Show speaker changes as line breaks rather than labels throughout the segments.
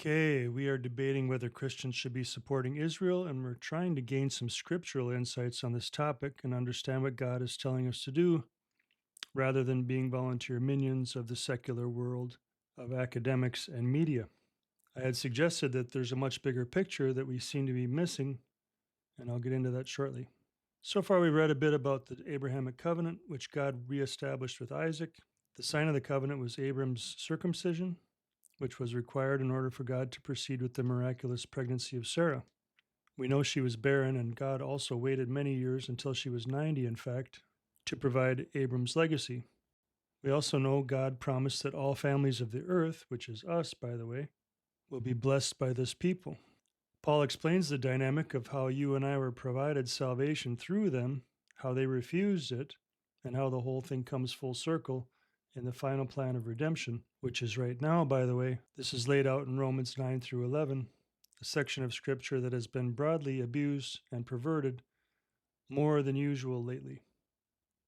Okay, we are debating whether Christians should be supporting Israel, and we're trying to gain some scriptural insights on this topic and understand what God is telling us to do rather than being volunteer minions of the secular world of academics and media. I had suggested that there's a much bigger picture that we seem to be missing, and I'll get into that shortly. So far, we read a bit about the Abrahamic Covenant, which God reestablished with Isaac. The sign of the covenant was Abram's circumcision, which was required in order for God to proceed with the miraculous pregnancy of Sarah. We know she was barren, and God also waited many years until she was 90, in fact, to provide Abram's legacy. We also know God promised that all families of the earth, which is us, by the way, will be blessed by this people. Paul explains the dynamic of how you and I were provided salvation through them, how they refused it, and how the whole thing comes full circle in the final plan of redemption, which is right now, by the way. This is laid out in Romans 9 through 11, a section of scripture that has been broadly abused and perverted more than usual lately.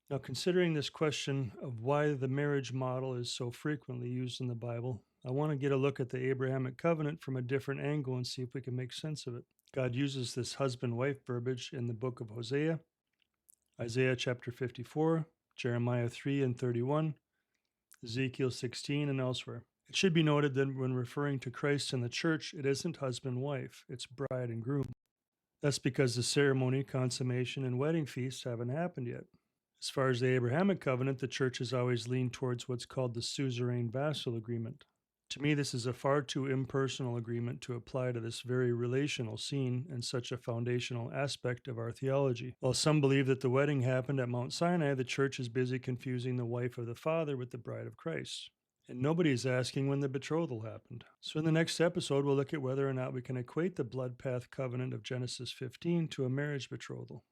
Now, considering this question of why the marriage model is so frequently used in the Bible, I want to get a look at the Abrahamic covenant from a different angle and see if we can make sense of it. God uses this husband wife verbiage in the book of Hosea, Isaiah chapter 54, Jeremiah 3 and 31, Ezekiel 16, and elsewhere. It should be noted that when referring to Christ and the church, it isn't husband wife, it's bride and groom. That's because the ceremony, consummation, and wedding feasts haven't happened yet. As far as the Abrahamic covenant, the church has always leaned towards what's called the suzerain vassal agreement. To me, this is a far too impersonal agreement to apply to this very relational scene and such a foundational aspect of our theology. While some believe that the wedding happened at Mount Sinai, the church is busy confusing the wife of the Father with the bride of Christ. And nobody is asking when the betrothal happened. So, in the next episode, we'll look at whether or not we can equate the blood path covenant of Genesis 15 to a marriage betrothal.